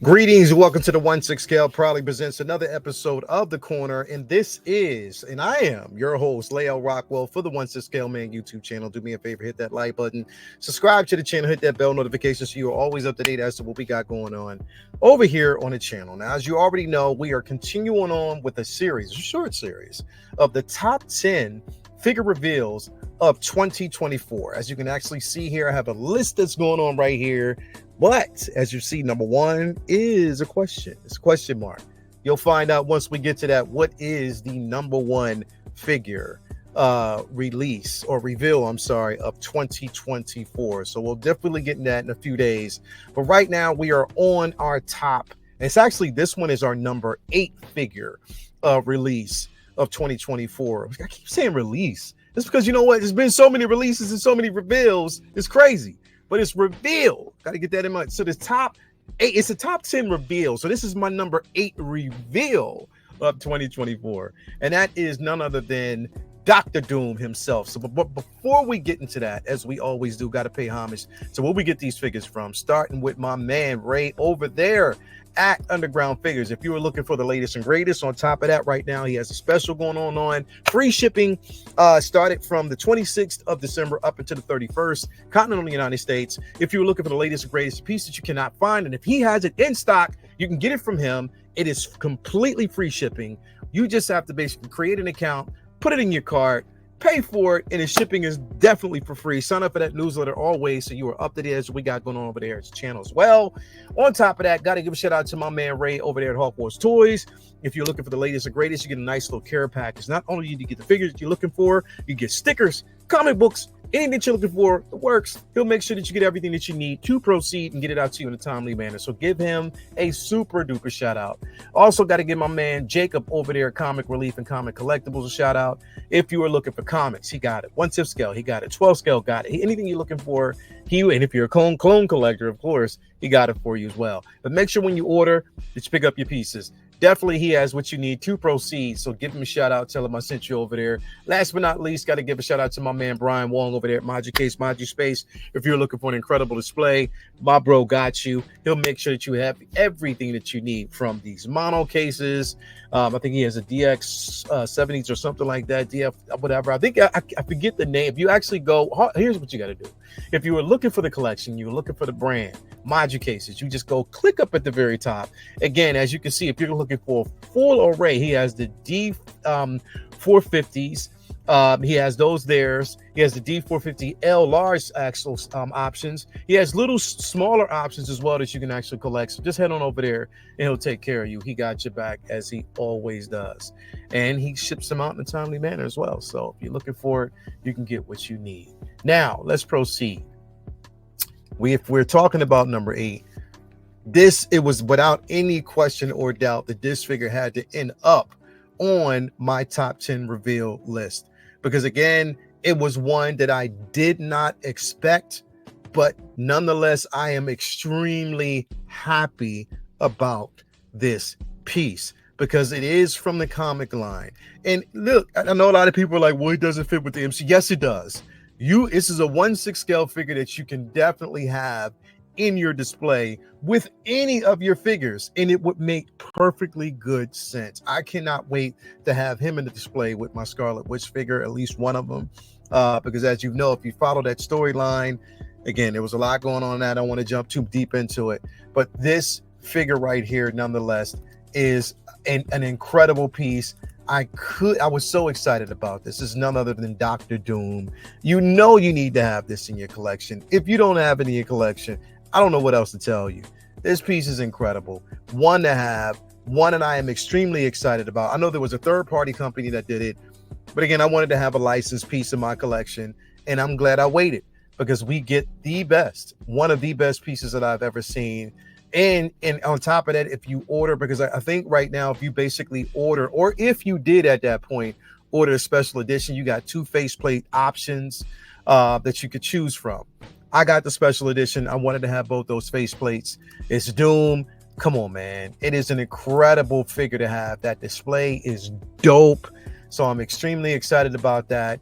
Greetings and welcome to the 1/6 Scale. Proudly presents another episode of The Corner. And this is, and I am your host, Lael Rockwell, for the 1/6 Scale Man YouTube channel. Do me a favor, hit that like button, subscribe to the channel, hit that bell notification so you're always up to date as to what we got going on over here on the channel. Now, as you already know, we are continuing on with a series, a short series, of the top 10 figure reveals of 2024. As you can actually see here, I have a list that's going on right here. But as you see, number one is a question. It's a question mark. You'll find out once we get to that, what is the number one figure release or reveal, of 2024. So we'll definitely get in that in a few days. But right now we are on our top. And it's actually, this one is our number 8 figure release of 2024. I keep saying release. It's because, you know what? There's been so many releases and so many reveals. It's crazy. But it's reveal. Got to get that in mind. So the top 8, it's a top 10 reveal. So this is my number 8 reveal of 2024. And that is none other than Dr. Doom himself. So but before we get into that, as we always do, got to pay homage to where we get these figures from, starting with my man Ray over there at Underground Figures. If you were looking for the latest and greatest, on top of that, right now he has a special going on. Free shipping started from the 26th of December up until the 31st, continental United States. If you're looking for the latest and greatest piece that you cannot find, and if he has it in stock, you can get it from him. It is completely free shipping. You just have to basically create an account, put it in your cart, pay for it, and the shipping is definitely for free. Sign up for that newsletter always so you are up to date as we got going on over there at the channel as well. On top of that, got to give a shout out to my man Ray over there at Hawk Wars Toys. If you're looking for the latest and greatest, you get a nice little care package. Not only do you get the figures that you're looking for, you get stickers, comic books, anything that you're looking for, it works. He'll make sure that you get everything that you need to proceed and get it out to you in a timely manner. So give him a super duper shout out. Also got to give my man Jacob over there at Comic Relief and Comic Collectibles a shout out. If you are looking for comics, he got it. 1/5 scale, he got it. 12 scale, got it. Anything you're looking for, and if you're a clone collector, of course, he got it for you as well. But make sure when you order that you pick up your pieces. Definitely he has what you need to proceed. So give him a shout out. Tell him I sent you over there. Last but not least, got to give a shout out to my man Brian Wong over there at Modulcase, Moduspace. If you're looking for an incredible display, my bro got you. He'll make sure that you have everything that you need, from these mono cases. I think he has a DX 70s or something like that. DF, whatever. I think I forget the name. If you actually go, here's what you got to do. If you were looking for the collection, you were looking for the brand, Modulcases, you just go click up at the very top. Again, as you can see, if you're looking for a full array, he has the D 450s. He has those there. He has the D450L large axle options. He has little smaller options as well that you can actually collect. So just head on over there and he'll take care of you. He got your back as he always does. And he ships them out in a timely manner as well. So if you're looking for it, you can get what you need. Now, let's proceed. If we're talking about number 8, it was without any question or doubt that this figure had to end up on my top 10 reveal list. Because again, it was one that I did not expect, but nonetheless, I am extremely happy about this piece because it is from the comic line. And look, I know a lot of people are like, well, it doesn't fit with the MC. Yes, it does. This is a 1/6 scale figure that you can definitely have in your display with any of your figures, and it would make perfectly good sense. I cannot wait to have him in the display with my Scarlet Witch figure, at least one of them, because as you know, if you follow that storyline, again, there was a lot going on that I don't want to jump too deep into it, but this figure right here nonetheless is an incredible piece. I was so excited about this. This is none other than Dr. Doom. You know you need to have this in your collection. If you don't have it in your collection, I don't know what else to tell you. This piece is incredible. One to have, one that I am extremely excited about. I know there was a third-party company that did it, but again, I wanted to have a licensed piece in my collection, and I'm glad I waited because we get the best, one of the best pieces that I've ever seen. And on top of that, if you order, because I think right now, if you basically order, or if you did at that point order a special edition, you got 2 faceplate options that you could choose from. I got the special edition. I wanted to have both those faceplates. It's Doom. Come on, man. It is an incredible figure to have. That display is dope. So I'm extremely excited about that.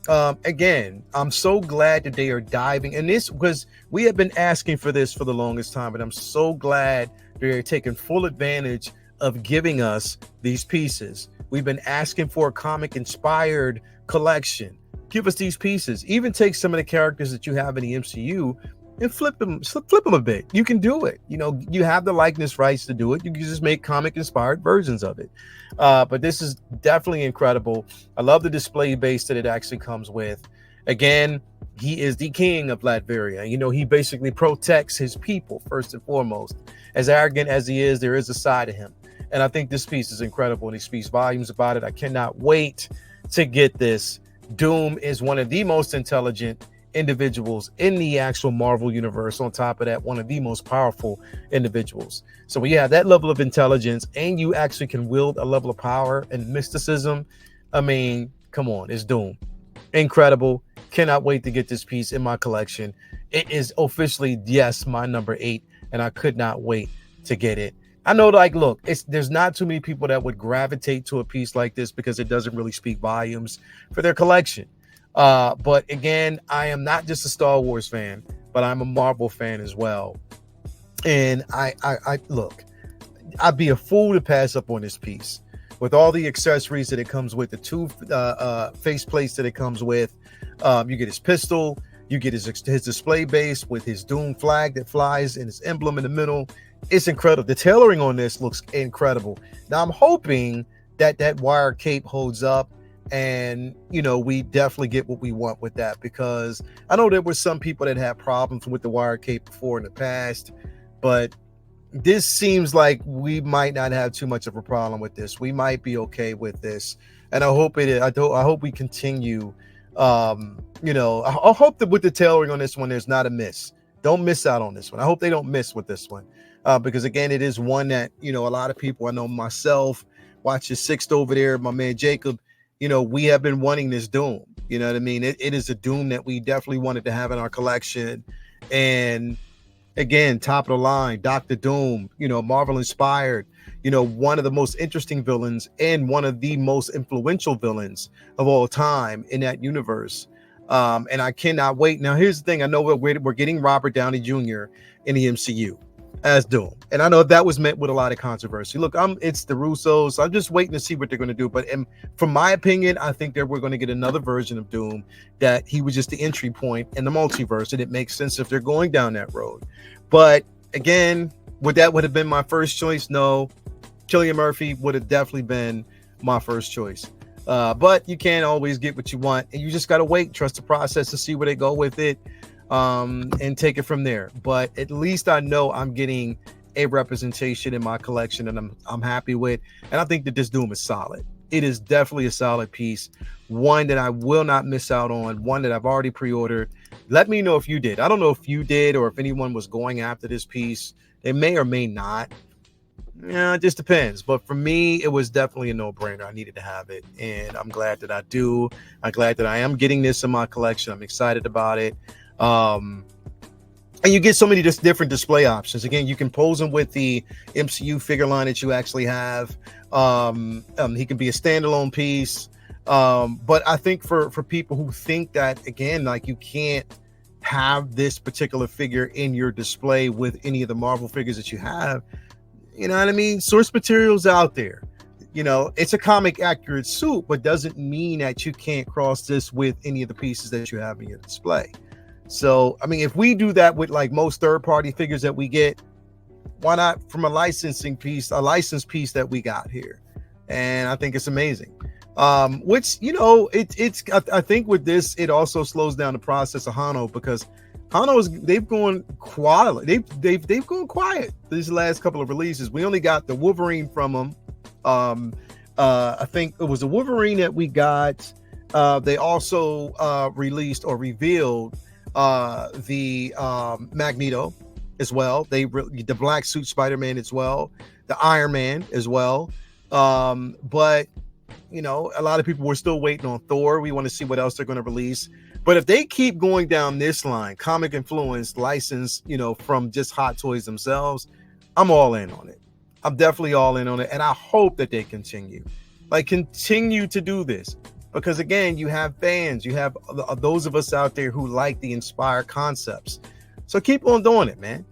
Again, I'm so glad that they are diving, and this because we have been asking for this for the longest time, but I'm so glad they're taking full advantage of giving us these pieces. We've been asking for a comic inspired collection. Give us these pieces. Even take some of the characters that you have in the MCU and flip them a bit. You can do it. You know, you have the likeness rights to do it. You can just make comic inspired versions of it. But this is definitely incredible. I love the display base that it actually comes with. Again, he is the king of Latveria. You know, he basically protects his people first and foremost. As arrogant as he is, there is a side of him. And I think this piece is incredible, and he speaks volumes about it. I cannot wait to get this. Doom is one of the most intelligent individuals in the actual Marvel universe. On top of that, one of the most powerful individuals. So when you have that level of intelligence and you actually can wield a level of power and mysticism, I mean, come on, it's Doom. Incredible. Cannot wait to get this piece in my collection. It is officially, yes, my number 8, and I could not wait to get it. I know, like, look, there's not too many people that would gravitate to a piece like this because it doesn't really speak volumes for their collection. But again, I am not just a Star Wars fan, but I'm a Marvel fan as well. And I look, I'd be a fool to pass up on this piece with all the accessories that it comes with, the 2 face plates that it comes with. You get his pistol, you get his display base with his Doom flag that flies and his emblem in the middle. It's incredible. The tailoring on this looks incredible. Now I'm hoping that wire cape holds up, and you know, we definitely get what we want with that, because I know there were some people that had problems with the wire cape before in the past, but this seems like we might not have too much of a problem with this. We might be okay with this, and I hope it. I hope we continue. You know, I hope that with the tailoring on this one, there's not a miss. Don't miss out on this one. I hope they don't miss with this one, because again, it is one that, you know, a lot of people, I know myself, watch his Sixth over there, my man Jacob, you know, we have been wanting this Doom. You know what I mean? It is a Doom that we definitely wanted to have in our collection. And again, top of the line, Dr. Doom, you know, Marvel inspired, you know, one of the most interesting villains and one of the most influential villains of all time in that universe. And I cannot wait. Now, here's the thing. I know we're getting Robert Downey Jr. in the MCU as Doom. And I know that was met with a lot of controversy. Look, it's the Russos. I'm just waiting to see what they're going to do. But from my opinion, I think that we're going to get another version of Doom, that he was just the entry point in the multiverse. And it makes sense if they're going down that road. But again, would that have been my first choice? No. Cillian Murphy would have definitely been my first choice. But you can't always get what you want, and you just got to wait, trust the process to see where they go with it, and take it from there. But at least I know I'm getting a representation in my collection, and I'm happy with. And I think that this Doom is solid. It is definitely a solid piece, one that I will not miss out on, one that I've already pre-ordered. Let me know if you did. I don't know if you did or if anyone was going after this piece. They may or may not. Yeah, it just depends. But for me, it was definitely a no-brainer. I needed to have it, and I'm glad that I do. I'm glad that I am getting this in my collection. I'm excited about it. And you get so many just different display options. Again, you can pose him with the MCU figure line that you actually have. He can be a standalone piece. But I think for people who think that, again, like, you can't have this particular figure in your display with any of the Marvel figures that you have, you know what I mean? Source material's out there. You know, it's a comic accurate suit, but doesn't mean that you can't cross this with any of the pieces that you have in your display. So, I mean, if we do that with like most third-party figures that we get, why not from a licensed piece that we got here? And I think it's amazing. Which, you know, I think with this, it also slows down the process of Hano, because they've gone quiet. They've gone quiet these last couple of releases. We only got the Wolverine from them. I think it was the Wolverine that we got. They also released or revealed the Magneto as well. The black suit Spider-Man as well, the Iron Man as well. But you know, a lot of people were still waiting on Thor. We want to see what else they're going to release. But if they keep going down this line, comic influence, license, you know, from just Hot Toys themselves, I'm all in on it. I'm definitely all in on it. And I hope that they continue to do this. Because again, you have fans, you have those of us out there who like the inspired concepts. So keep on doing it, man.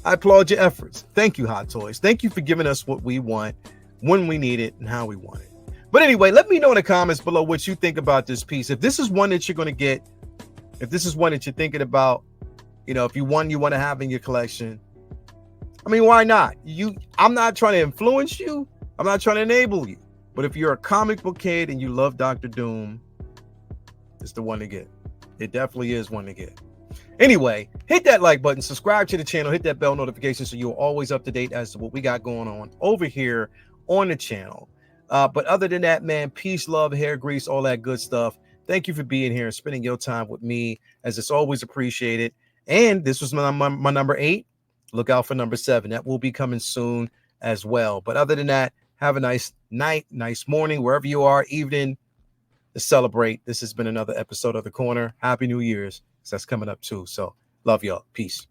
I applaud your efforts. Thank you, Hot Toys. Thank you for giving us what we want, when we need it, and how we want it. But anyway, let me know in the comments below what you think about this piece. If this is one that you're going to get, if this is one that you're thinking about, if you want to have in your collection, I mean, why not? I'm not trying to influence you. I'm not trying to enable you. But if you're a comic book kid and you love Dr. Doom, it's the one to get. It definitely is one to get. Anyway, hit that like button, subscribe to the channel, hit that bell notification so you're always up to date as to what we got going on over here on the channel. But other than that, man, peace, love, hair grease, all that good stuff. Thank you for being here and spending your time with me, as it's always appreciated. And this was my number 8. Look out for number 7. That will be coming soon as well. But other than that, have a nice night, nice morning, wherever you are, evening to celebrate. This has been another episode of The Corner. Happy New Year's. That's coming up too. So love y'all. Peace.